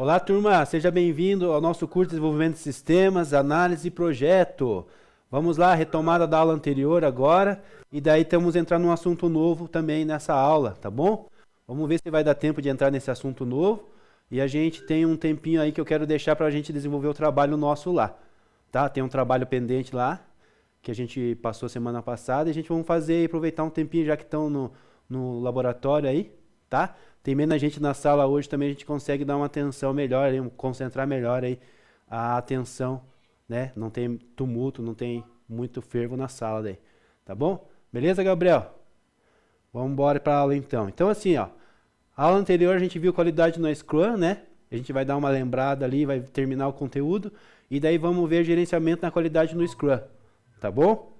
Olá, turma, seja bem-vindo ao nosso curso de Desenvolvimento de Sistemas, Análise e Projeto. Vamos lá, retomada da aula anterior agora, e daí estamos entrando num assunto novo também nessa aula, tá bom? Vamos ver se vai dar tempo de entrar nesse assunto novo, e a gente tem um tempinho aí que eu quero deixar para a gente desenvolver o trabalho nosso lá, tá? Tem um trabalho pendente lá, que a gente passou semana passada, e a gente vai fazer e aproveitar um tempinho já que estão no laboratório aí, tá? Tem menos gente na sala hoje também, a gente consegue dar uma atenção melhor, concentrar melhor aí a atenção, né? Não tem tumulto, não tem muito fervo na sala daí, tá bom? Beleza, Gabriel? Vamos embora para a aula então. Então assim, ó, a aula anterior a gente viu qualidade no Scrum, né? A gente vai dar uma lembrada ali, vai terminar o conteúdo, e daí vamos ver gerenciamento na qualidade no Scrum, tá bom?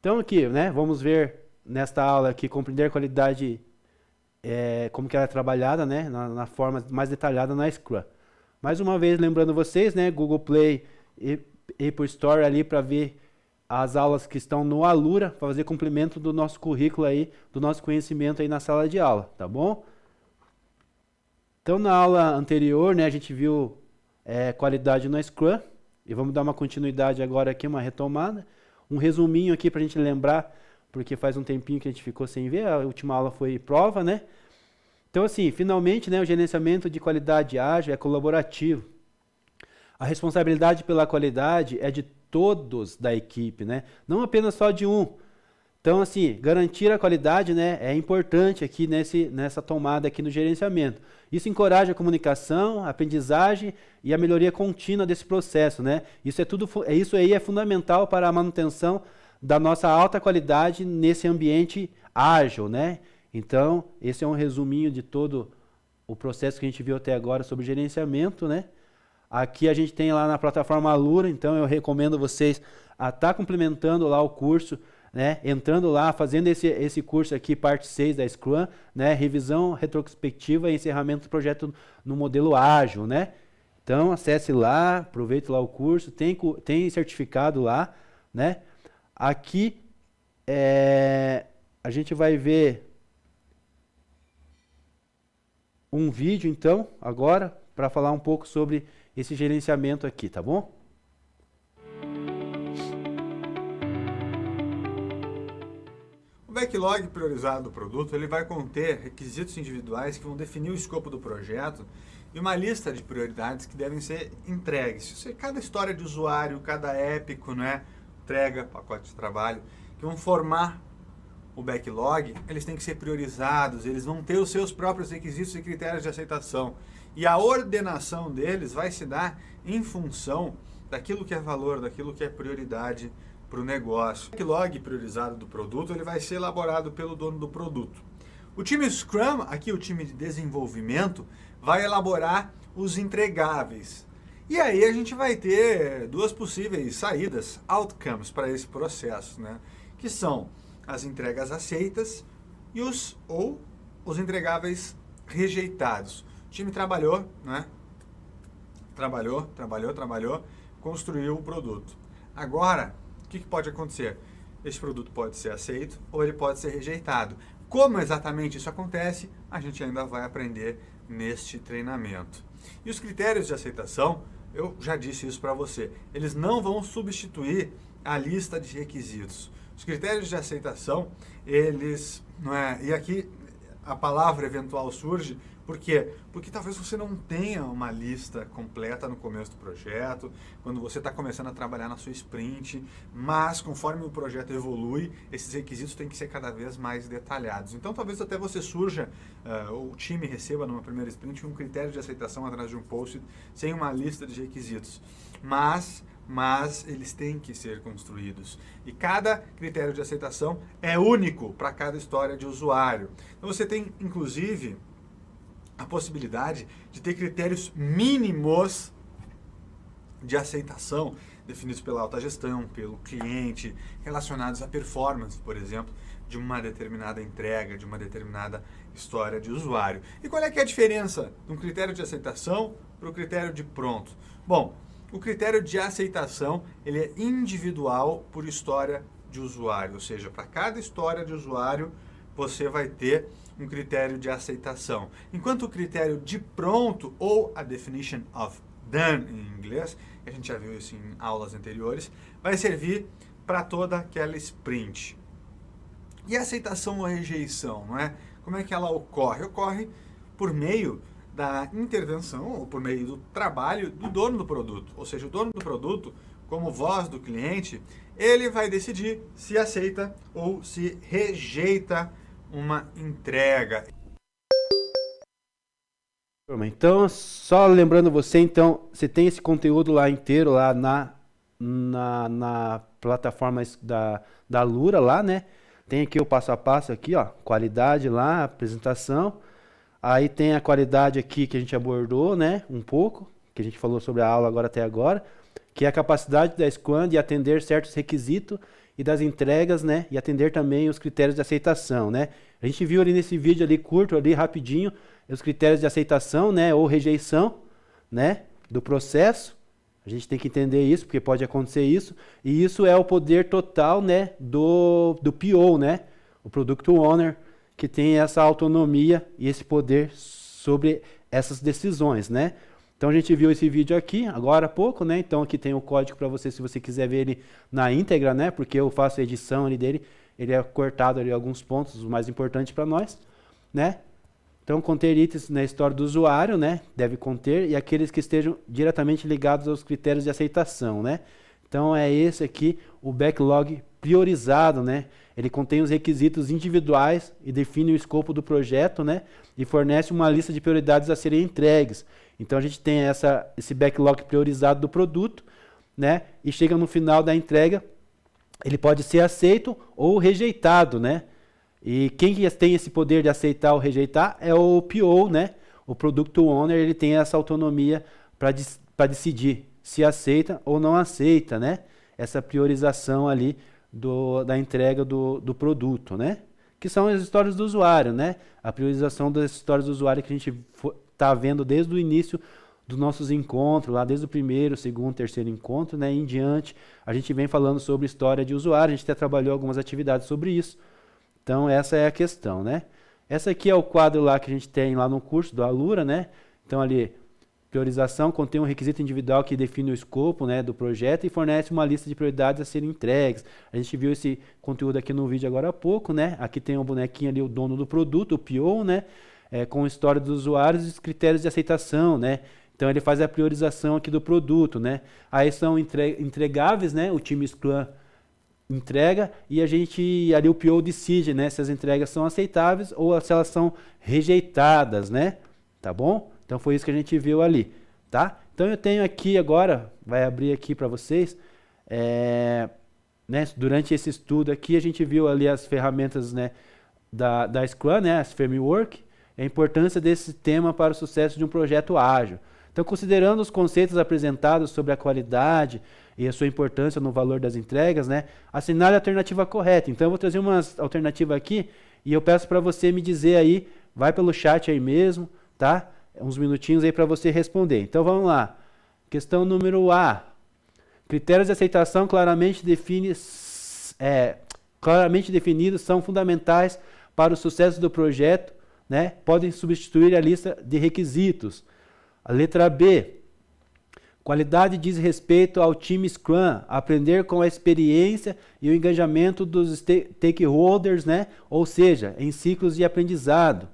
Então aqui, né, vamos ver nesta aula aqui, compreender a qualidade, como que ela é trabalhada, né, na forma mais detalhada na Scrum. Mais uma vez, lembrando vocês, né, Google Play e Apple Store ali para ver as aulas que estão no Alura, para fazer cumprimento do nosso currículo aí, do nosso conhecimento aí na sala de aula, tá bom? Então na aula anterior, né, a gente viu qualidade no Scrum, e vamos dar uma continuidade agora aqui, uma retomada, um resuminho aqui para a gente lembrar, porque faz um tempinho que a gente ficou sem ver, a última aula foi prova, né? Então assim, finalmente, né, o gerenciamento de qualidade ágil é colaborativo. A responsabilidade pela qualidade é de todos da equipe, né? Não apenas só de um. Então assim, garantir a qualidade, né, é importante aqui nessa tomada aqui no gerenciamento. Isso encoraja a comunicação, a aprendizagem e a melhoria contínua desse processo, né? Isso aí é fundamental para a manutenção da nossa alta qualidade nesse ambiente ágil, né? Então, esse é um resuminho de todo o processo que a gente viu até agora sobre gerenciamento, né? Aqui a gente tem lá na plataforma Alura, então eu recomendo vocês a estar complementando lá o curso, né? Entrando lá, fazendo esse curso aqui, parte 6 da Scrum, né? Revisão retrospectiva e encerramento do projeto no modelo ágil, né? Então, acesse lá, aproveite lá o curso, tem certificado lá, né? Aqui, a gente vai ver um vídeo, então, agora, para falar um pouco sobre esse gerenciamento aqui, tá bom? O backlog priorizado do produto ele vai conter requisitos individuais que vão definir o escopo do projeto e uma lista de prioridades que devem ser entregues. Cada história de usuário, cada épico, né, entrega, pacote de trabalho, que vão formar o backlog, eles têm que ser priorizados, eles vão ter os seus próprios requisitos e critérios de aceitação. E a ordenação deles vai se dar em função daquilo que é valor, daquilo que é prioridade para o negócio. O backlog priorizado do produto ele vai ser elaborado pelo dono do produto. O time Scrum, aqui o time de desenvolvimento, vai elaborar os entregáveis. E aí a gente vai ter duas possíveis saídas, outcomes para esse processo, né? Que são as entregas aceitas e os entregáveis rejeitados. O time trabalhou, né? Trabalhou, construiu o produto. Agora, o que pode acontecer? Esse produto pode ser aceito ou ele pode ser rejeitado. Como exatamente isso acontece, a gente ainda vai aprender neste treinamento. E os critérios de aceitação, eu já disse isso para você, eles não vão substituir a lista de requisitos. Os critérios de aceitação, eles, e aqui a palavra eventual surge, por quê? Porque talvez você não tenha uma lista completa no começo do projeto, quando você está começando a trabalhar na sua sprint, mas conforme o projeto evolui, esses requisitos têm que ser cada vez mais detalhados. Então talvez até você surja, o time receba numa primeira sprint um critério de aceitação atrás de um post sem uma lista de requisitos. Mas eles têm que ser construídos. E cada critério de aceitação é único para cada história de usuário. Então você tem, inclusive, a possibilidade de ter critérios mínimos de aceitação definidos pela alta gestão, pelo cliente, relacionados à performance, por exemplo, de uma determinada entrega, de uma determinada história de usuário. E qual é que é a diferença de um critério de aceitação para o critério de pronto? Bom, o critério de aceitação ele é individual por história de usuário, ou seja, para cada história de usuário você vai ter um critério de aceitação. Enquanto o critério de pronto, ou a definition of done em inglês, a gente já viu isso em aulas anteriores, vai servir para toda aquela sprint. E a aceitação ou rejeição, não é? Como é que ela ocorre? Ocorre por meio da intervenção ou por meio do trabalho do dono do produto. Ou seja, o dono do produto, como voz do cliente, ele vai decidir se aceita ou se rejeita uma entrega. Então, só lembrando você, então, você tem esse conteúdo lá inteiro lá na plataforma da Alura lá, né? Tem aqui o passo a passo aqui, ó, qualidade lá, apresentação. Aí tem a qualidade aqui que a gente abordou, né, um pouco, que a gente falou sobre a aula agora até agora, que é a capacidade da Scrum de atender certos requisitos e das entregas, né, e atender também os critérios de aceitação, né. A gente viu ali nesse vídeo ali curto, ali rapidinho, os critérios de aceitação, né, ou rejeição, né, do processo. A gente tem que entender isso, porque pode acontecer isso, e isso é o poder total, né, do PO, né, o Product Owner, que tem essa autonomia e esse poder sobre essas decisões, né? Então a gente viu esse vídeo aqui, agora há pouco, né? Então aqui tem o código para você, se você quiser ver ele na íntegra, né? Porque eu faço a edição ali dele, ele é cortado ali alguns pontos, os mais importantes para nós, né? Então conter itens na história do usuário, né? Deve conter, e aqueles que estejam diretamente ligados aos critérios de aceitação, né? Então é esse aqui, o backlog priorizado, né? Ele contém os requisitos individuais e define o escopo do projeto, né? E fornece uma lista de prioridades a serem entregues. Então a gente tem esse backlog priorizado do produto, né? E chega no final da entrega, ele pode ser aceito ou rejeitado, né? E quem tem esse poder de aceitar ou rejeitar é o PO, né? O Product Owner, ele tem essa autonomia para decidir se aceita ou não aceita, né? Essa priorização ali da entrega do produto, né? Que são as histórias do usuário, né? A priorização das histórias do usuário que a gente está vendo desde o início dos nossos encontros, lá desde o primeiro, segundo, terceiro encontro, né? Em diante, a gente vem falando sobre história de usuário, a gente até trabalhou algumas atividades sobre isso. Então, essa é a questão, né? Essa aqui é o quadro lá que a gente tem lá no curso do Alura, né? Então, ali, priorização contém um requisito individual que define o escopo, né, do projeto e fornece uma lista de prioridades a serem entregues. A gente viu esse conteúdo aqui no vídeo agora há pouco, né? Aqui tem um bonequinho ali, o dono do produto, o PO, né? Com história dos usuários e os critérios de aceitação, né? Então ele faz a priorização aqui do produto, né? Aí são entregáveis, né? O time Scrum entrega e a gente, ali o PO decide, né? Se as entregas são aceitáveis ou se elas são rejeitadas, né? Tá bom? Então foi isso que a gente viu ali, tá? Então eu tenho aqui agora, vai abrir aqui para vocês, né, durante esse estudo aqui a gente viu ali as ferramentas, né, da Scrum, né, as framework, a importância desse tema para o sucesso de um projeto ágil. Então considerando os conceitos apresentados sobre a qualidade e a sua importância no valor das entregas, né, assinale a alternativa correta. Então eu vou trazer uma alternativa aqui e eu peço para você me dizer aí, vai pelo chat aí mesmo, tá? Uns minutinhos aí para você responder. Então vamos lá. Questão número A. Critérios de aceitação claramente definidos são fundamentais para o sucesso do projeto, né? Podem substituir a lista de requisitos. A letra B. Qualidade diz respeito ao time Scrum, aprender com a experiência e o engajamento dos stakeholders, né? Ou seja, em ciclos de aprendizado.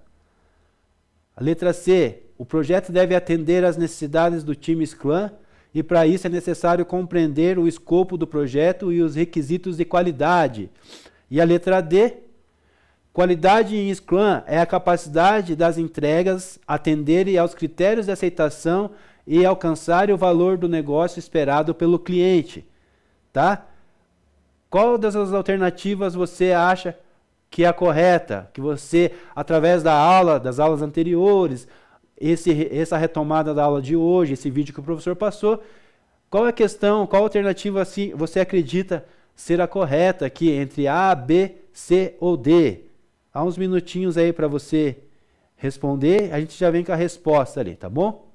A letra C. O projeto deve atender às necessidades do time Scrum e para isso é necessário compreender o escopo do projeto e os requisitos de qualidade. E a letra D. Qualidade em Scrum é a capacidade das entregas atenderem aos critérios de aceitação e alcançarem o valor do negócio esperado pelo cliente. Tá? Qual das alternativas você acha que é a correta? Que você, através das aulas anteriores, essa retomada da aula de hoje, esse vídeo que o professor passou, qual é a questão, qual alternativa assim, você acredita ser a correta aqui entre A, B, C ou D? Há uns minutinhos aí para você responder, a gente já vem com a resposta ali, tá bom?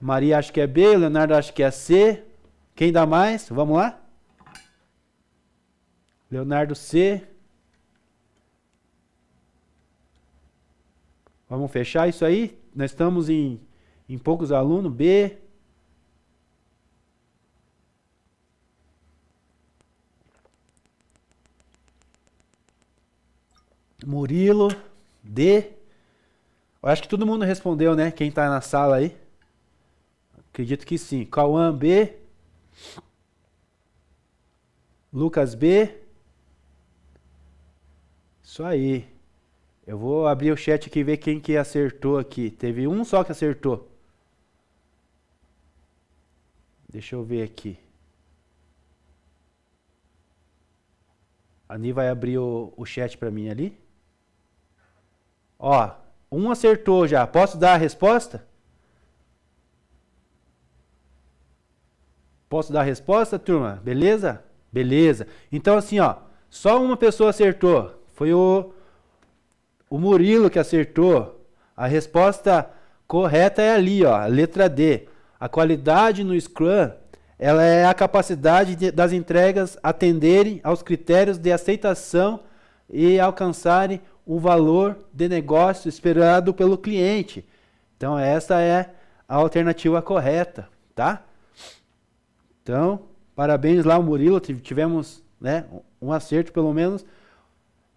Maria acha que é B, Leonardo acha que é C. Quem dá mais? Vamos lá? Leonardo C. Vamos fechar isso aí? Nós estamos em poucos alunos. B. Murilo. D. Eu acho que todo mundo respondeu, né? Quem está na sala aí. Acredito que sim. Cauã B. Lucas B. Isso aí. Eu vou abrir o chat aqui e ver quem que acertou aqui. Teve um só que acertou. Deixa eu ver aqui. A Ani vai abrir o chat para mim ali. Ó, um acertou já. Posso dar a resposta? Posso dar a resposta, turma? Beleza? Beleza. Então assim, ó, só uma pessoa acertou. Foi o Murilo que acertou. A resposta correta é ali, ó, a letra D. A qualidade no Scrum, ela é a capacidade das entregas atenderem aos critérios de aceitação e alcançarem o valor de negócio esperado pelo cliente. Então essa é a alternativa correta, tá? Então, parabéns lá ao Murilo, tivemos, né, um acerto pelo menos.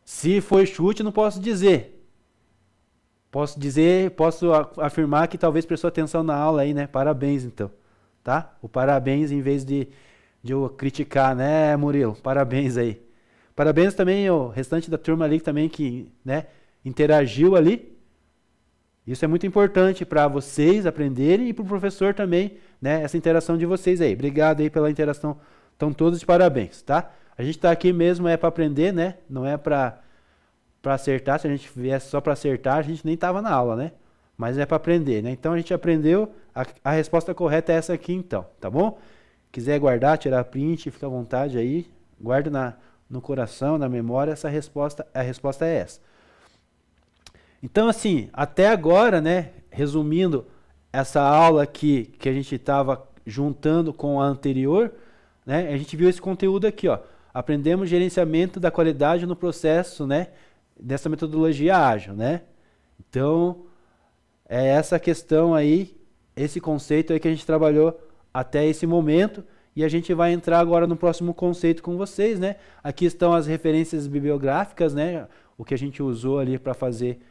Se foi chute, não posso dizer. Posso afirmar que talvez prestou atenção na aula aí, né? Parabéns, então. Tá? O parabéns em vez de eu criticar, né, Murilo? Parabéns aí. Parabéns também ao restante da turma ali também que, né, interagiu ali. Isso é muito importante para vocês aprenderem e para o professor também, né? Essa interação de vocês aí. Obrigado aí pela interação. Estão todos de parabéns, tá? A gente está aqui mesmo para aprender, né? Não é para acertar. Se a gente viesse só para acertar, a gente nem estava na aula, né? Mas é para aprender, né? Então a gente aprendeu. A resposta correta é essa aqui, então, tá bom? Quiser guardar, tirar print, fica à vontade aí. Guarde no coração, na memória. A resposta é essa. Então, assim, até agora, né? Resumindo essa aula aqui que a gente estava juntando com a anterior, né? A gente viu esse conteúdo aqui, ó. Aprendemos gerenciamento da qualidade no processo, né? Dessa metodologia ágil, né? Então, é essa questão aí, esse conceito aí que a gente trabalhou até esse momento, e a gente vai entrar agora no próximo conceito com vocês, né? Aqui estão as referências bibliográficas, né? O que a gente usou ali para fazer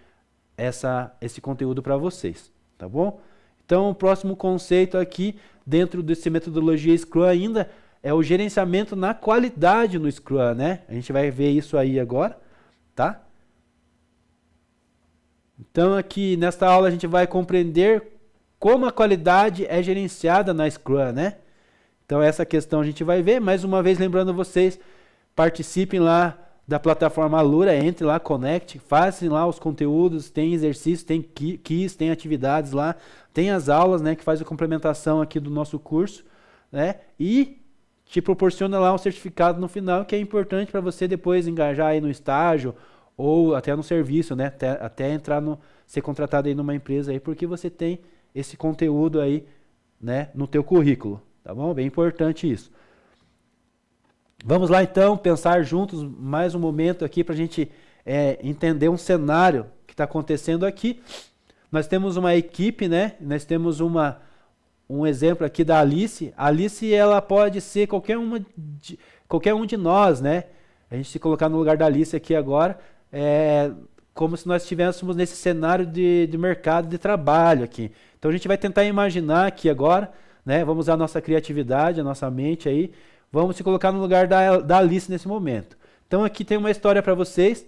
esse conteúdo para vocês, tá bom? Então, o próximo conceito aqui, dentro dessa metodologia Scrum ainda, é o gerenciamento na qualidade no Scrum, né? A gente vai ver isso aí agora, tá? Então, aqui nesta aula a gente vai compreender como a qualidade é gerenciada na Scrum, né? Então, essa questão a gente vai ver. Mais uma vez, lembrando vocês, participem lá da plataforma Alura, entre lá, conecte, façam lá os conteúdos, tem exercícios, tem quiz, tem atividades lá, tem as aulas, né, que faz a complementação aqui do nosso curso, né? E te proporciona lá um certificado no final, que é importante para você depois engajar aí no estágio ou até no serviço, né? Até entrar ser contratado aí numa empresa aí, porque você tem esse conteúdo aí, né, no teu currículo, tá bom? Bem importante isso. Vamos lá então pensar juntos mais um momento aqui para a gente entender um cenário que está acontecendo aqui. Nós temos uma equipe, né? Nós temos um exemplo aqui da Alice. A Alice, ela pode ser qualquer um de nós, né? A gente se colocar no lugar da Alice aqui agora, como se nós estivéssemos nesse cenário de mercado de trabalho aqui. Então a gente vai tentar imaginar aqui agora, né? Vamos usar a nossa criatividade, a nossa mente aí. Vamos se colocar no lugar da Alice nesse momento. Então aqui tem uma história para vocês.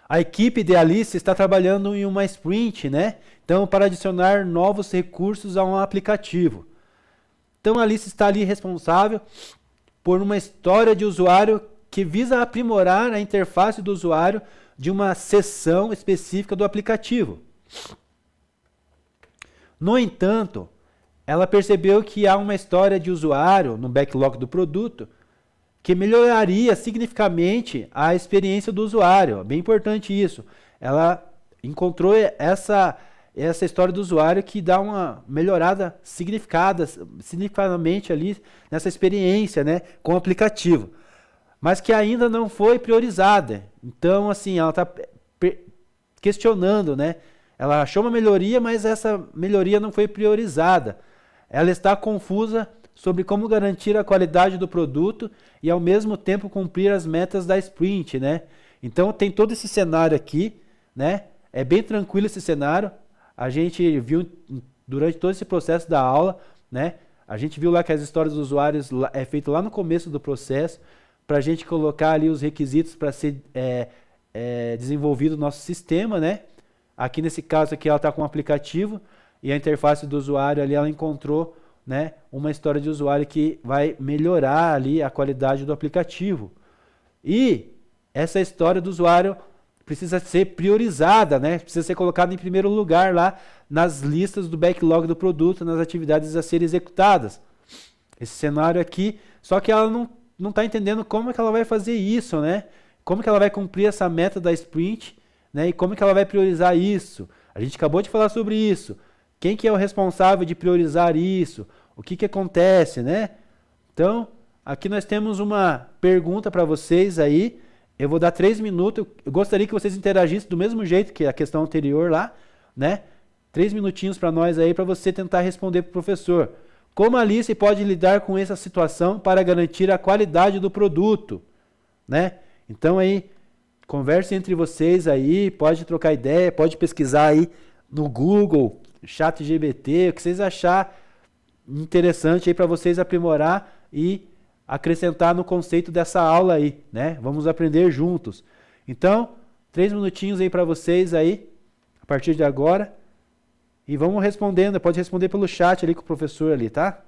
A equipe de Alice está trabalhando em uma sprint, né? Então, para adicionar novos recursos a um aplicativo. Então, a Alice está ali responsável por uma história de usuário que visa aprimorar a interface do usuário de uma seção específica do aplicativo. No entanto, ela percebeu que há uma história de usuário no backlog do produto que melhoraria significativamente a experiência do usuário. Bem importante isso. Ela encontrou essa história do usuário que dá uma melhorada significativamente ali nessa experiência, né, com o aplicativo, mas que ainda não foi priorizada. Então, assim, ela está questionando, né? Ela achou uma melhoria, mas essa melhoria não foi priorizada. Ela está confusa sobre como garantir a qualidade do produto e ao mesmo tempo cumprir as metas da sprint, né? Então tem todo esse cenário aqui, né? É bem tranquilo esse cenário. A gente viu durante todo esse processo da aula, né? A gente viu lá que as histórias dos usuários é feito lá no começo do processo, para a gente colocar ali os requisitos para ser desenvolvido o nosso sistema, né? Aqui nesse caso aqui ela está com um aplicativo e a interface do usuário ali ela encontrou, né, uma história de usuário que vai melhorar ali a qualidade do aplicativo. E essa história do usuário precisa ser priorizada, né? Precisa ser colocada em primeiro lugar lá nas listas do backlog do produto, nas atividades a serem executadas. Esse cenário aqui, só que ela não está entendendo como é que ela vai fazer isso, né? Como que ela vai cumprir essa meta da sprint, né? E como que ela vai priorizar isso? A gente acabou de falar sobre isso. Quem que é o responsável de priorizar isso? O que que acontece, né? Então, aqui nós temos uma pergunta para vocês aí. Eu vou dar 3 minutos. Eu gostaria que vocês interagissem do mesmo jeito que a questão anterior lá, né? 3 minutinhos para nós aí, para você tentar responder para o professor. Como a Alice pode lidar com essa situação para garantir a qualidade do produto, né? Então aí, converse entre vocês aí, pode trocar ideia, pode pesquisar aí no Google, ChatGPT, o que vocês achar interessante aí para vocês aprimorar e acrescentar no conceito dessa aula aí, né? Vamos aprender juntos. Então, 3 minutinhos aí para vocês aí, a partir de agora. E vamos respondendo, pode responder pelo chat ali com o professor ali, tá?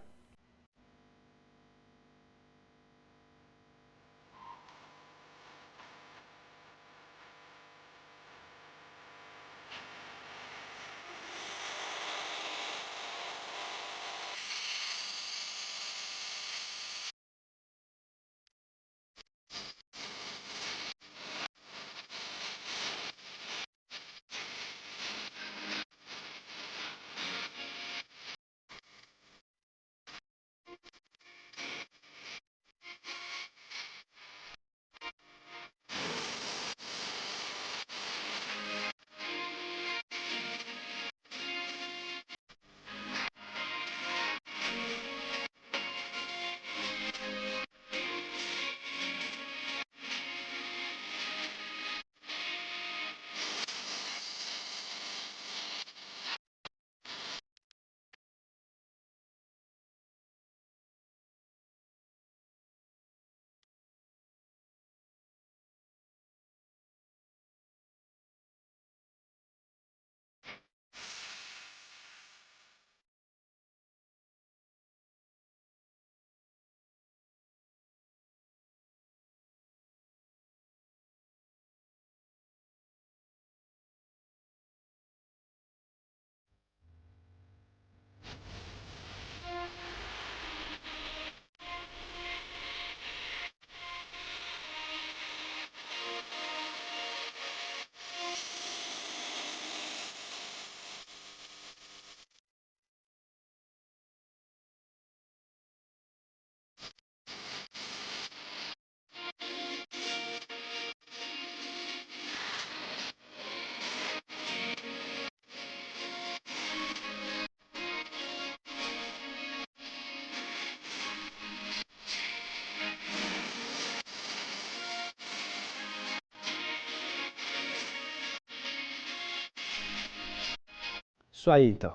Isso aí, então.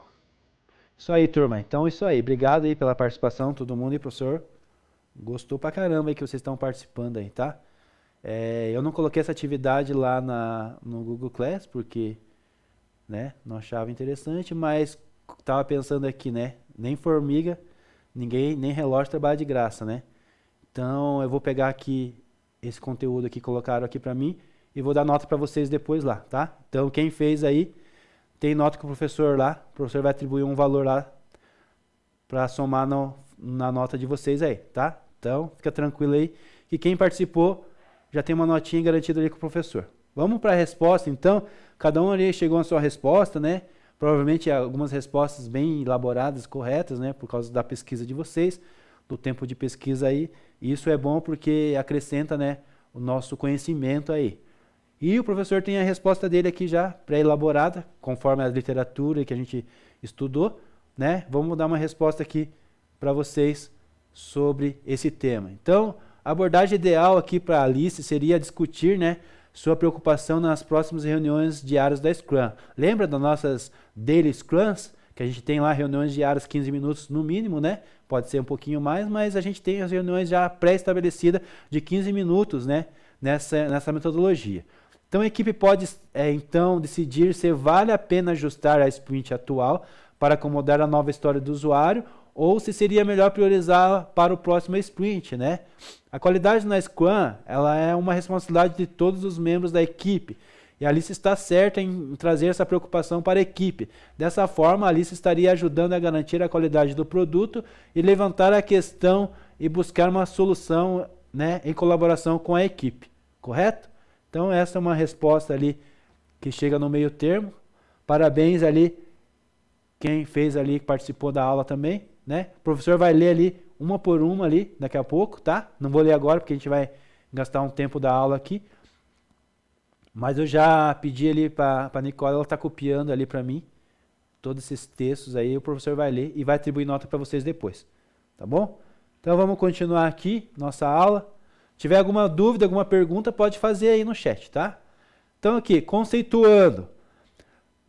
Isso aí, turma. Então, isso aí. Obrigado aí pela participação, todo mundo. E professor, gostou pra caramba aí que vocês estão participando aí, tá? Eu não coloquei essa atividade lá no Google Class, porque, né, não achava interessante, mas tava pensando aqui, né? Nem formiga, nem relógio trabalha de graça, né? Então, eu vou pegar aqui esse conteúdo aqui, colocaram aqui pra mim, e vou dar nota pra vocês depois lá, tá? Então, quem fez aí, tem nota com o professor lá, o professor vai atribuir um valor lá para somar na nota de vocês aí, tá? Então, fica tranquilo aí, que quem participou já tem uma notinha garantida ali com o professor. Vamos para a resposta, então. Cada um ali chegou à sua resposta, né? Provavelmente algumas respostas bem elaboradas, corretas, né? Por causa da pesquisa de vocês, do tempo de pesquisa aí. E isso é bom porque acrescenta, né, o nosso conhecimento aí. E o professor tem a resposta dele aqui já pré-elaborada, conforme a literatura que a gente estudou, né? Vamos dar uma resposta aqui para vocês sobre esse tema. Então, a abordagem ideal aqui para a Alice seria discutir, né, sua preocupação nas próximas reuniões diárias da Scrum. Lembra das nossas Daily Scrums? Que a gente tem lá reuniões diárias 15 minutos no mínimo, né? Pode ser um pouquinho mais, mas a gente tem as reuniões já pré-estabelecidas de 15 minutos, né? Nessa metodologia. Então a equipe pode então decidir se vale a pena ajustar a sprint atual para acomodar a nova história do usuário ou se seria melhor priorizar para o próximo sprint, né? A qualidade na Scrum, ela é uma responsabilidade de todos os membros da equipe. E a Alice está certa em trazer essa preocupação para a equipe. Dessa forma, a Alice estaria ajudando a garantir a qualidade do produto e levantar a questão e buscar uma solução, né, em colaboração com a equipe. Correto? Então, essa é uma resposta ali que chega no meio termo. Parabéns ali quem fez ali, que participou da aula também, né? O professor vai ler ali uma por uma ali daqui a pouco, tá? Não vou ler agora porque a gente vai gastar um tempo da aula aqui. Mas eu já pedi ali para a Nicole, ela está copiando ali para mim todos esses textos aí, o professor vai ler e vai atribuir nota para vocês depois, tá bom? Então vamos continuar aqui nossa aula. Se tiver alguma dúvida, alguma pergunta, pode fazer aí no chat, tá? Então aqui, conceituando.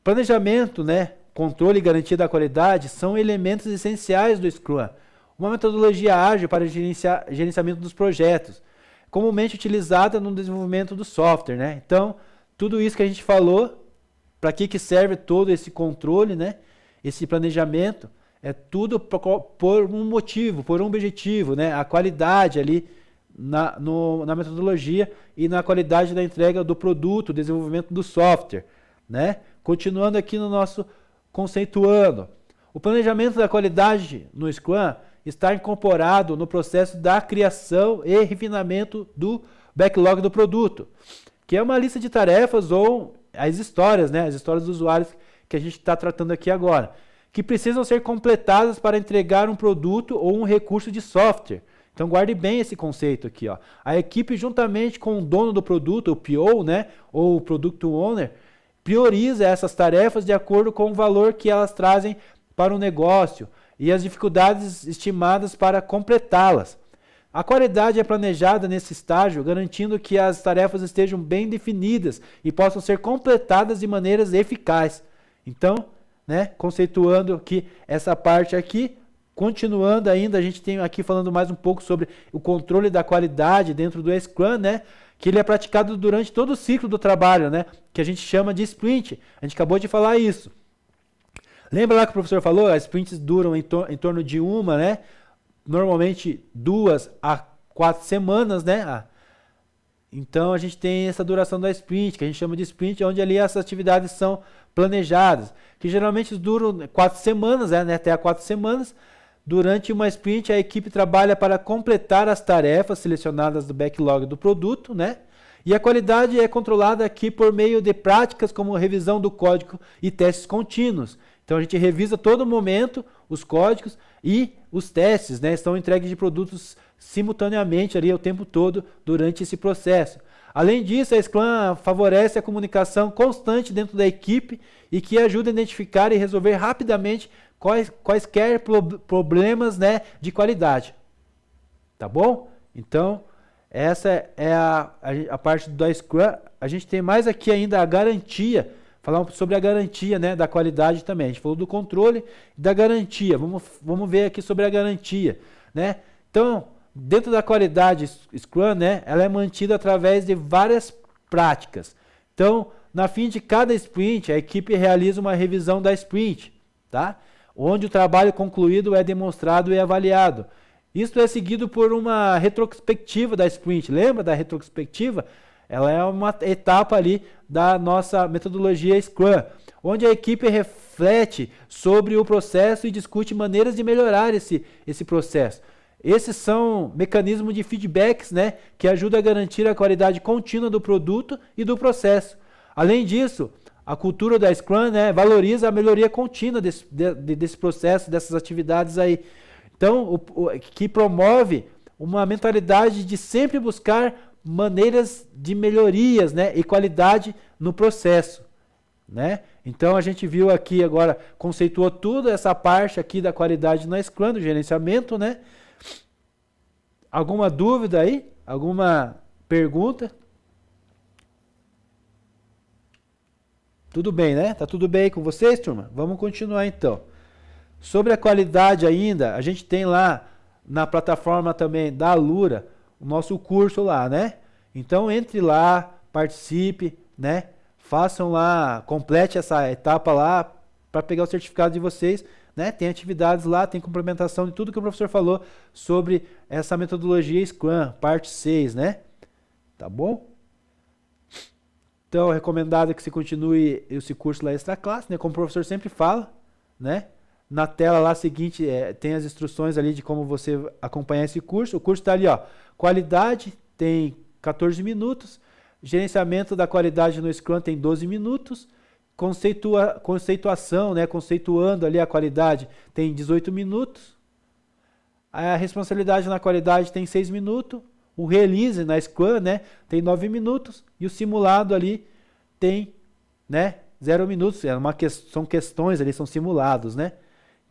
Planejamento, né, controle e garantia da qualidade são elementos essenciais do Scrum. Uma metodologia ágil para gerenciamento dos projetos, comumente utilizada no desenvolvimento do software, né? Então, tudo isso que a gente falou, para que serve todo esse controle, né? Esse planejamento, é tudo por um motivo, por um objetivo, né? A qualidade ali na metodologia e na qualidade da entrega do produto, desenvolvimento do software, né? Continuando aqui no nosso conceituando. O planejamento da qualidade no Scrum está incorporado no processo da criação e refinamento do backlog do produto, que é uma lista de tarefas ou as histórias, né, as histórias dos usuários que a gente está tratando aqui agora, que precisam ser completadas para entregar um produto ou um recurso de software. Então guarde bem esse conceito aqui, ó. A equipe juntamente com o dono do produto, o PO, né, ou o Product Owner, prioriza essas tarefas de acordo com o valor que elas trazem para o negócio e as dificuldades estimadas para completá-las. A qualidade é planejada nesse estágio, garantindo que as tarefas estejam bem definidas e possam ser completadas de maneiras eficazes. Então, né, conceituando aqui essa parte aqui, continuando ainda, a gente tem aqui falando mais um pouco sobre o controle da qualidade dentro do Scrum, né, que ele é praticado durante todo o ciclo do trabalho, né, que a gente chama de sprint. A gente acabou de falar isso. Lembra lá que o professor falou? As sprints duram em torno de uma, né? Normalmente 2 a 4 semanas, né? Então a gente tem essa duração da sprint, que a gente chama de sprint, onde ali essas atividades são planejadas, que geralmente duram 4 semanas, né? Até 4 semanas. Durante uma sprint, a equipe trabalha para completar as tarefas selecionadas do backlog do produto, né? E a qualidade é controlada aqui por meio de práticas como revisão do código e testes contínuos. Então a gente revisa todo momento os códigos e os testes, né? Estão entregues de produtos simultaneamente ali o tempo todo durante esse processo. Além disso, a Scrum favorece a comunicação constante dentro da equipe e que ajuda a identificar e resolver rapidamente quaisquer problemas, né, de qualidade. Tá bom? Então, essa é a parte da Scrum. A gente tem mais aqui ainda a garantia. Falar sobre a garantia, né, da qualidade também. A gente falou do controle e da garantia. Vamos ver aqui sobre a garantia, né? Então, dentro da qualidade Scrum, né, ela é mantida através de várias práticas. Então, na fim de cada sprint, a equipe realiza uma revisão da sprint, tá? Onde o trabalho concluído é demonstrado e avaliado. Isso é seguido por uma retrospectiva da sprint. Lembra da retrospectiva? Ela é uma etapa ali da nossa metodologia Scrum, onde a equipe reflete sobre o processo e discute maneiras de melhorar esse processo. Esses são mecanismos de feedbacks, né, que ajudam a garantir a qualidade contínua do produto e do processo. Além disso, a cultura da Scrum, né, valoriza a melhoria contínua desse processo, dessas atividades aí. Então, que promove uma mentalidade de sempre buscar maneiras de melhorias, né, e qualidade no processo, né? Então a gente viu aqui agora, conceituou tudo essa parte aqui da qualidade na Scrum, do gerenciamento, né? Alguma dúvida aí? Alguma pergunta? Tudo bem, né? Tá tudo bem aí com vocês, turma? Vamos continuar então. Sobre a qualidade ainda, a gente tem lá na plataforma também da Alura o nosso curso lá, né? Então entre lá, participe, né? Façam lá, complete essa etapa lá para pegar o certificado de vocês, né? Tem atividades lá, tem complementação de tudo que o professor falou sobre essa metodologia Scrum, parte 6, né? Tá bom? Então, é recomendado que se continue esse curso lá extra classe, né? Como o professor sempre fala, né? Na tela lá seguinte, tem as instruções ali de como você acompanhar esse curso. O curso está ali, ó. Qualidade tem 14 minutos. Gerenciamento da qualidade no Scrum tem 12 minutos. Conceituação, né? Conceituando ali a qualidade tem 18 minutos. A responsabilidade na qualidade tem 6 minutos. O release na Scrum, né, tem 9 minutos. E o simulado ali tem, né, 0 minutos. São questões ali, são simulados, né?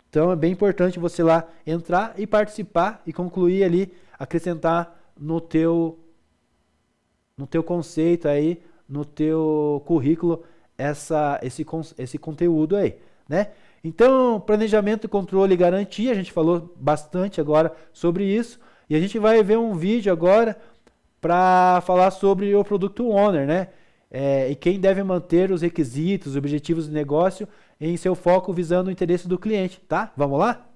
Então é bem importante você lá entrar e participar e concluir ali, acrescentar no teu conceito aí, no teu currículo, esse conteúdo aí, né? Então, planejamento, controle e garantia, a gente falou bastante agora sobre isso. E a gente vai ver um vídeo agora para falar sobre o Product Owner, né? E quem deve manter os requisitos, os objetivos de negócio em seu foco visando o interesse do cliente, tá? Vamos lá?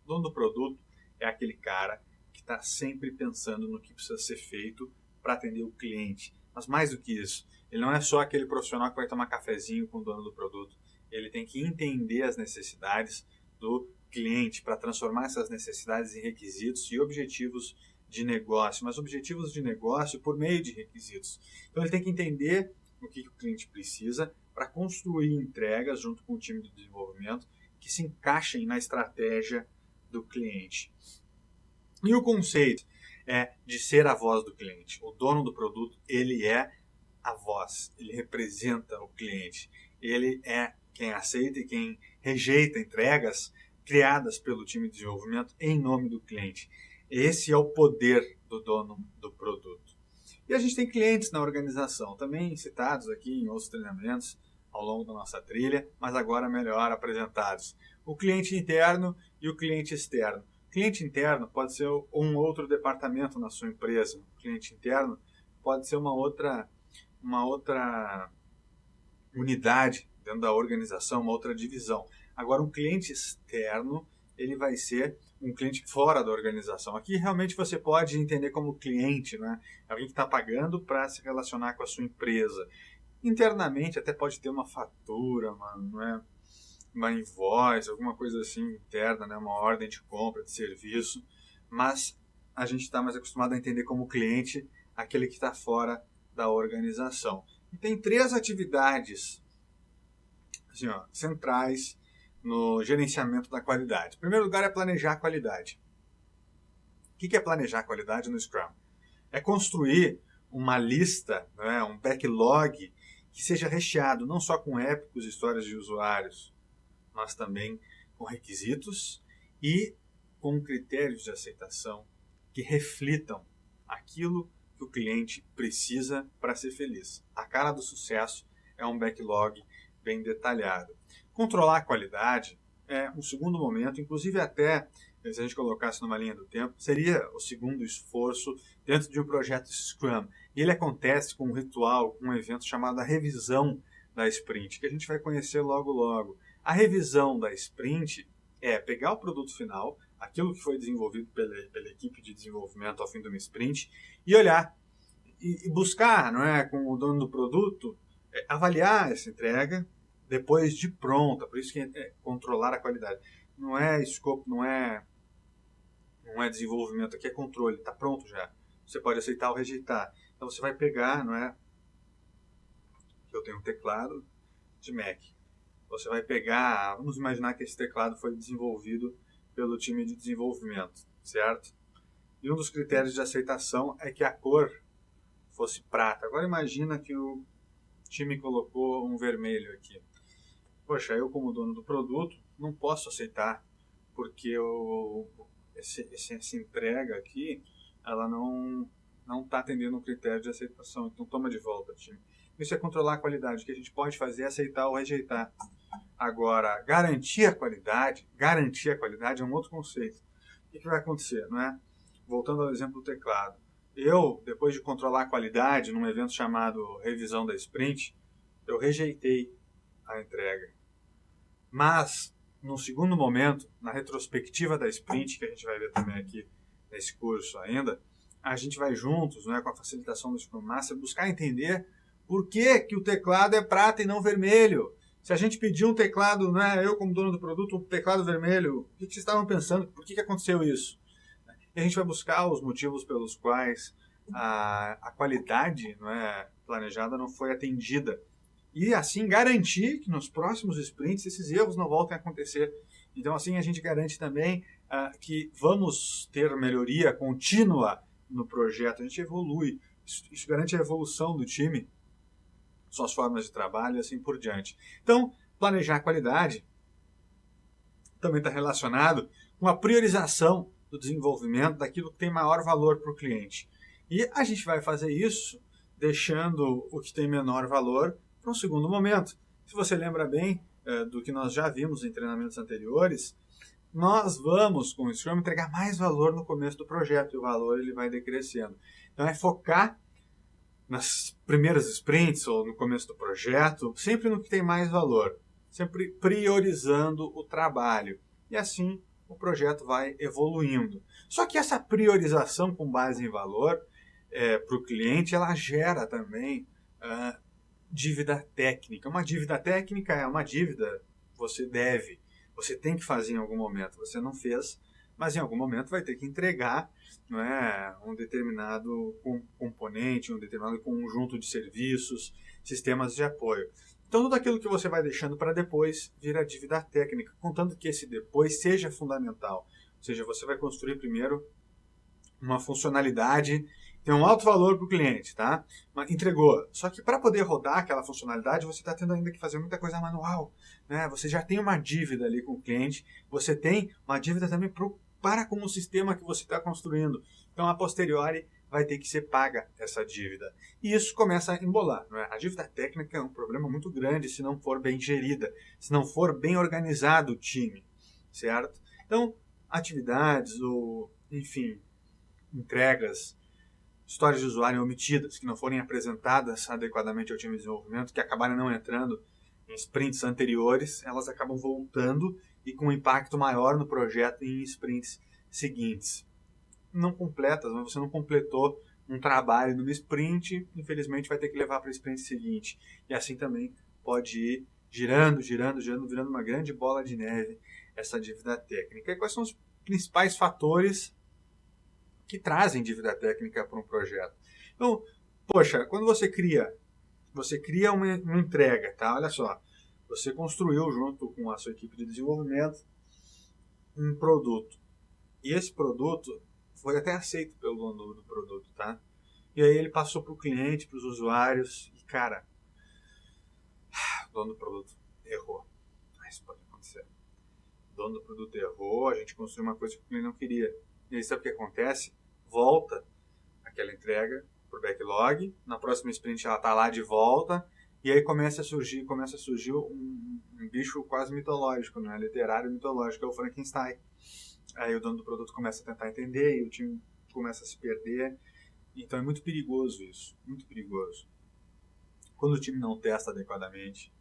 O dono do produto é aquele cara que está sempre pensando no que precisa ser feito para atender o cliente. Mas mais do que isso, ele não é só aquele profissional que vai tomar cafezinho com o dono do produto. Ele tem que entender as necessidades do cliente para transformar essas necessidades em requisitos e objetivos de negócio, mas objetivos de negócio por meio de requisitos. Então ele tem que entender o que o cliente precisa para construir entregas junto com o time de desenvolvimento que se encaixem na estratégia do cliente. E o conceito é de ser a voz do cliente. O dono do produto, ele é a voz, ele representa o cliente, ele é quem aceita e quem rejeita entregas criadas pelo time de desenvolvimento em nome do cliente. Esse é o poder do dono do produto. E a gente tem clientes na organização, também citados aqui em outros treinamentos ao longo da nossa trilha, mas agora melhor apresentados. O cliente interno e o cliente externo. O cliente interno pode ser um outro departamento na sua empresa. O cliente interno pode ser uma outra unidade dentro da organização, uma outra divisão. Agora, um cliente externo, ele vai ser um cliente fora da organização. Aqui, realmente, você pode entender como cliente, né? Alguém que está pagando para se relacionar com a sua empresa. Internamente, até pode ter uma fatura, uma invoice, alguma coisa assim interna, né? Uma ordem de compra, de serviço. Mas a gente está mais acostumado a entender como cliente aquele que está fora da organização. E tem 3 atividades assim, centrais no gerenciamento da qualidade. Em primeiro lugar é planejar a qualidade. O que é planejar a qualidade no Scrum? É construir uma lista, né, um backlog que seja recheado não só com épicos histórias de usuários, mas também com requisitos e com critérios de aceitação que reflitam aquilo que o cliente precisa para ser feliz. A cara do sucesso é um backlog bem detalhado. Controlar a qualidade é um segundo momento, inclusive até, se a gente colocasse numa linha do tempo, seria o segundo esforço dentro de um projeto Scrum. E ele acontece com um ritual, um evento chamado a revisão da sprint, que a gente vai conhecer logo logo. A revisão da sprint é pegar o produto final, aquilo que foi desenvolvido pela equipe de desenvolvimento ao fim de uma sprint, e olhar e buscar, não é, com o dono do produto, avaliar essa entrega depois de pronta. Por isso que é controlar a qualidade. Não é escopo, não é desenvolvimento, aqui é controle, está pronto já. Você pode aceitar ou rejeitar. Então você vai pegar, não é? Eu tenho um teclado de Mac. Você vai pegar, vamos imaginar que esse teclado foi desenvolvido pelo time de desenvolvimento, certo? E um dos critérios de aceitação é que a cor fosse prata. Agora imagina que o time colocou um vermelho aqui. Poxa, eu como dono do produto não posso aceitar, porque essa entrega aqui, ela não está atendendo o critério de aceitação. Então toma de volta, time. Isso é controlar a qualidade. O que a gente pode fazer é aceitar ou rejeitar. Agora, garantir a qualidade é um outro conceito. O que vai acontecer, não é? Voltando ao exemplo do teclado. Eu, depois de controlar a qualidade num evento chamado Revisão da Sprint, eu rejeitei a entrega. Mas, no segundo momento, na retrospectiva da Sprint, que a gente vai ver também aqui nesse curso ainda, a gente vai juntos, né, com a facilitação do Scrum Master, buscar entender por que o teclado é prata e não vermelho. Se a gente pedir um teclado, né, eu como dono do produto, um teclado vermelho, o que vocês estavam pensando? Por que aconteceu isso? E a gente vai buscar os motivos pelos quais a qualidade, não é, planejada não foi atendida. E assim garantir que nos próximos sprints esses erros não voltem a acontecer. Então assim a gente garante também que vamos ter melhoria contínua no projeto. A gente evolui. Isso garante a evolução do time, suas formas de trabalho e assim por diante. Então, planejar a qualidade também está relacionado com a priorização do desenvolvimento daquilo que tem maior valor para o cliente. E a gente vai fazer isso deixando o que tem menor valor para um segundo momento. Se você lembra bem do que nós já vimos em treinamentos anteriores, nós vamos, com o Scrum, entregar mais valor no começo do projeto e o valor ele vai decrescendo. Então é focar nas primeiras sprints ou no começo do projeto, sempre no que tem mais valor, sempre priorizando o trabalho. E assim o projeto vai evoluindo. Só que essa priorização com base em valor para o cliente, ela gera também dívida técnica. Uma dívida técnica é uma dívida que você deve, você tem que fazer em algum momento. Você não fez, mas em algum momento vai ter que entregar, não é, um determinado componente, um determinado conjunto de serviços, sistemas de apoio. Então, tudo aquilo que você vai deixando para depois vira dívida técnica, contanto que esse depois seja fundamental. Ou seja, você vai construir primeiro uma funcionalidade que tem um alto valor para o cliente, tá? Entregou. Só que para poder rodar aquela funcionalidade, você está tendo ainda que fazer muita coisa manual, né? Você já tem uma dívida ali com o cliente, você tem uma dívida também para com o sistema que você está construindo. Então, a posteriori, vai ter que ser paga essa dívida. E isso começa a embolar, não é? A dívida técnica é um problema muito grande se não for bem gerida, se não for bem organizado o time, certo? Então, atividades ou, enfim, entregas, histórias de usuário omitidas, que não forem apresentadas adequadamente ao time de desenvolvimento, que acabarem não entrando em sprints anteriores, elas acabam voltando e com um impacto maior no projeto em sprints seguintes. Não completas, mas você não completou um trabalho numa sprint, infelizmente vai ter que levar para a sprint seguinte. E assim também pode ir girando, virando uma grande bola de neve essa dívida técnica. E quais são os principais fatores que trazem dívida técnica para um projeto? Então, poxa, quando você cria uma entrega, tá? Olha só, você construiu junto com a sua equipe de desenvolvimento um produto. E esse produto foi até aceito pelo dono do produto, tá? E aí ele passou para o cliente, para os usuários, e cara, o dono do produto errou. Isso pode acontecer. O dono do produto errou, a gente construiu uma coisa que o cliente não queria. E aí sabe o que acontece? Volta aquela entrega para o backlog, na próxima sprint ela está lá de volta, e aí começa a surgir um bicho quase mitológico, né? Literário mitológico, é o Frankenstein. Aí o dono do produto começa a tentar entender e o time começa a se perder. Então é muito perigoso isso, muito perigoso. Quando o time não testa adequadamente,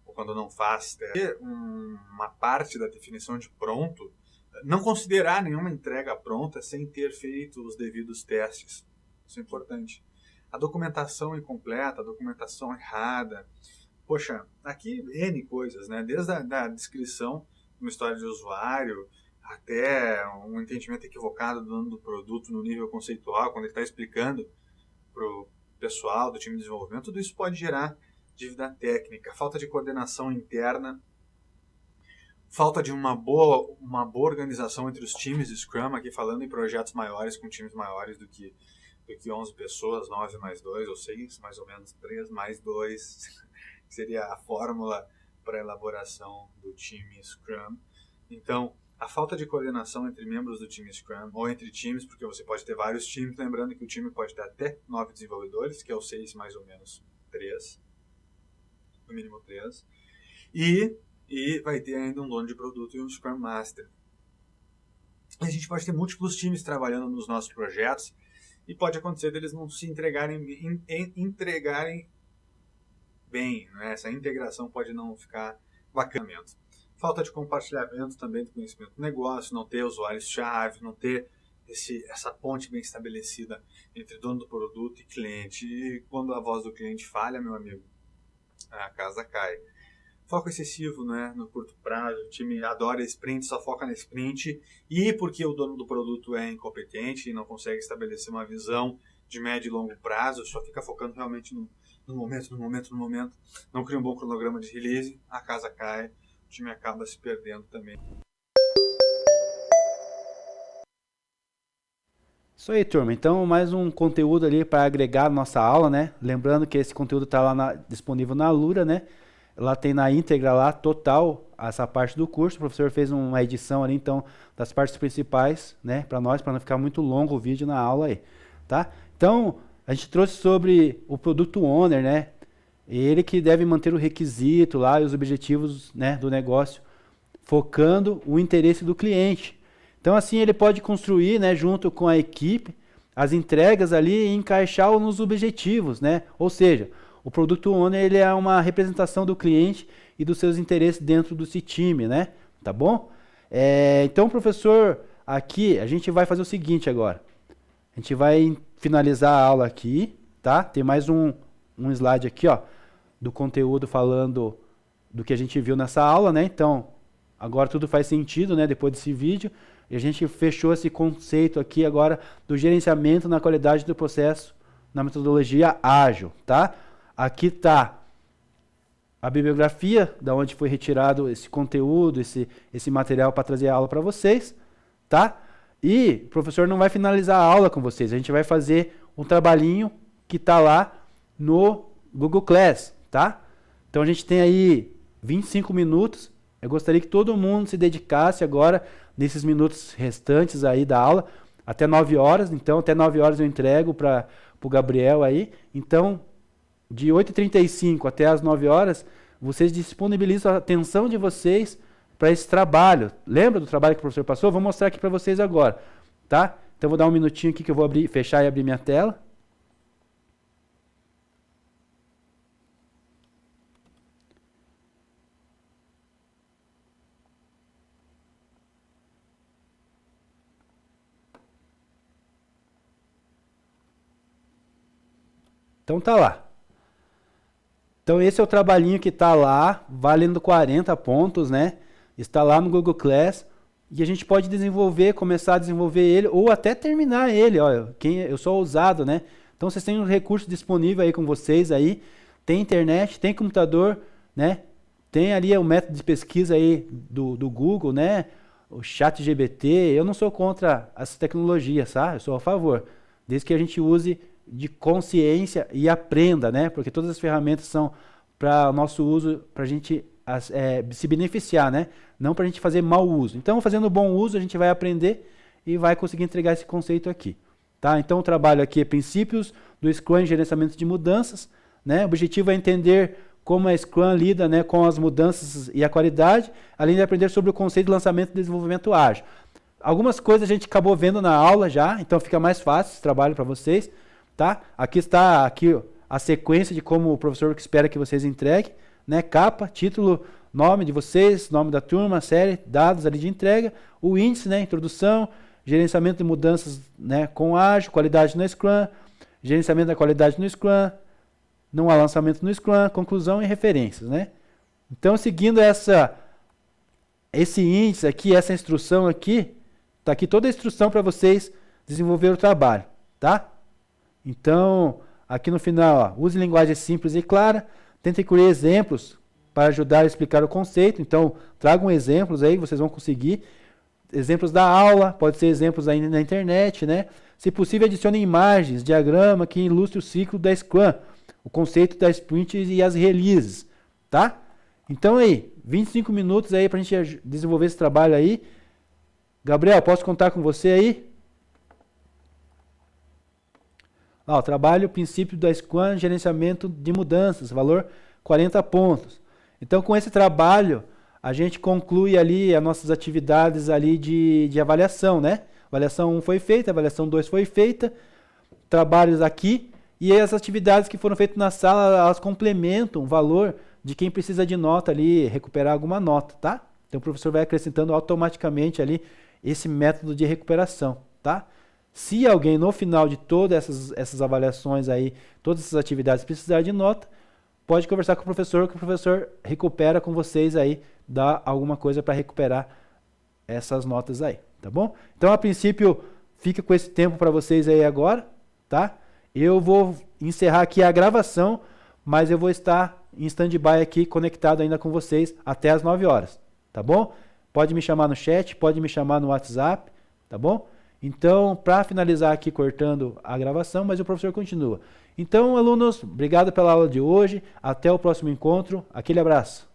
ou quando não faz uma parte da definição de pronto, não considerar nenhuma entrega pronta sem ter feito os devidos testes. Isso é importante. A documentação incompleta, a documentação errada. Poxa, aqui N coisas, né? Desde a descrição de uma história de usuário, até um entendimento equivocado do dono do produto no nível conceitual, quando ele está explicando para o pessoal do time de desenvolvimento, tudo isso pode gerar dívida técnica, falta de coordenação interna, falta de uma boa organização entre os times de Scrum, aqui falando em projetos maiores, com times maiores do que 11 pessoas, 9 mais 2 ou 6, mais ou menos 3 mais 2, que seria a fórmula para a elaboração do time Scrum. Então, a falta de coordenação entre membros do time Scrum, ou entre times, porque você pode ter vários times, lembrando que o time pode ter até 9 desenvolvedores, que é o 6 mais ou menos 3, no mínimo 3, e vai ter ainda um dono de produto e um Scrum Master. A gente pode ter múltiplos times trabalhando nos nossos projetos, e pode acontecer deles não se entregarem bem, né? Essa integração pode não ficar bacana. Falta de compartilhamento também do conhecimento do negócio, não ter usuários-chave, não ter essa ponte bem estabelecida entre dono do produto e cliente. E quando a voz do cliente falha, meu amigo, a casa cai. Foco excessivo, né, no curto prazo, o time adora sprint, só foca na sprint, e porque o dono do produto é incompetente e não consegue estabelecer uma visão de médio e longo prazo, só fica focando realmente no momento, não cria um bom cronograma de release, a casa cai, o time acaba se perdendo também. Isso aí, turma. Então, mais um conteúdo ali para agregar a nossa aula, né? Lembrando que esse conteúdo está lá disponível na Alura, né? Lá tem na íntegra lá, total, essa parte do curso. O professor fez uma edição ali, então, das partes principais, né? Para nós, para não ficar muito longo o vídeo na aula aí, tá? Então, a gente trouxe sobre o Product Owner, né? Ele que deve manter o requisito lá e os objetivos, né, do negócio, focando o interesse do cliente. Então, assim, ele pode construir, né, junto com a equipe, as entregas ali e encaixar nos objetivos, né? Ou seja, o Product Owner, ele é uma representação do cliente e dos seus interesses dentro desse time, né? Tá bom? Então, professor, aqui a gente vai fazer o seguinte agora. A gente vai finalizar a aula aqui, tá? Tem mais um slide aqui, ó, do conteúdo falando do que a gente viu nessa aula, né? Então, agora tudo faz sentido, né? Depois desse vídeo. E a gente fechou esse conceito aqui agora do gerenciamento na qualidade do processo na metodologia ágil, tá? Aqui está a bibliografia, da onde foi retirado esse conteúdo, esse material para trazer a aula para vocês, tá? E o professor não vai finalizar a aula com vocês, a gente vai fazer um trabalhinho que está lá no Google Class, tá? Então a gente tem aí 25 minutos, eu gostaria que todo mundo se dedicasse agora, nesses minutos restantes aí da aula, até 9 horas, então até 9 horas eu entrego para o Gabriel aí, então de 8h35 até as 9 horas, vocês disponibilizam a atenção de vocês para esse trabalho. Lembra do trabalho que o professor passou? Vou mostrar aqui para vocês agora, tá? Então vou dar um minutinho aqui que eu vou fechar e abrir minha tela. Então tá lá. Então esse é o trabalhinho que está lá, valendo 40 pontos, né? Está lá no Google Class e a gente pode desenvolver, começar a desenvolver ele ou até terminar ele. Olha, eu sou ousado, né? Então vocês têm um recurso disponível aí com vocês aí, tem internet, tem computador, né? Tem ali o método de pesquisa aí do Google, né? O ChatGPT. Eu não sou contra essa tecnologia, sabe? Eu sou a favor, desde que a gente use de consciência e aprenda, né? Porque todas as ferramentas são para o nosso uso, para a gente se beneficiar, né? Não para a gente fazer mau uso. Então, fazendo bom uso, a gente vai aprender e vai conseguir entregar esse conceito aqui, tá? Então, o trabalho aqui é princípios do Scrum em gerenciamento de mudanças, né? O objetivo é entender como a Scrum lida, né, com as mudanças e a qualidade, além de aprender sobre o conceito de lançamento e desenvolvimento ágil. Algumas coisas a gente acabou vendo na aula já, então fica mais fácil esse trabalho para vocês. Tá? Aqui está a sequência de como o professor espera que vocês entreguem, né? Capa, título, nome de vocês, nome da turma, série, dados ali de entrega, o índice, né? Introdução, gerenciamento de mudanças, né? Com ágil, qualidade no Scrum, gerenciamento da qualidade no Scrum, não há lançamento no Scrum, conclusão e referências, né? Então, seguindo esse índice aqui, essa instrução aqui, está aqui toda a instrução para vocês desenvolver o trabalho, tá? Então, aqui no final, ó, use linguagem simples e clara, tente incluir exemplos para ajudar a explicar o conceito. Então, tragam exemplos aí, vocês vão conseguir. Exemplos da aula, pode ser exemplos aí na internet, né? Se possível, adicione imagens, diagrama que ilustre o ciclo da Scrum, o conceito das sprints e as releases, tá? Então aí, 25 minutos aí pra gente desenvolver esse trabalho aí. Gabriel, posso contar com você aí? O trabalho, princípio da Scrum, gerenciamento de mudanças, valor 40 pontos. Então, com esse trabalho, a gente conclui ali as nossas atividades ali de avaliação, né? Avaliação 1 foi feita, avaliação 2 foi feita, trabalhos aqui, e as atividades que foram feitas na sala, elas complementam o valor de quem precisa de nota ali, recuperar alguma nota, tá? Então o professor vai acrescentando automaticamente ali esse método de recuperação, tá? Se alguém no final de todas essas avaliações aí, todas essas atividades precisar de nota, pode conversar com o professor recupera com vocês aí, dá alguma coisa para recuperar essas notas aí, tá bom? Então, a princípio, fica com esse tempo para vocês aí agora, tá? Eu vou encerrar aqui a gravação, mas eu vou estar em stand-by aqui, conectado ainda com vocês até as 9 horas, tá bom? Pode me chamar no chat, pode me chamar no WhatsApp, tá bom? Então, para finalizar aqui cortando a gravação, mas o professor continua. Então, alunos, obrigado pela aula de hoje, até o próximo encontro, aquele abraço.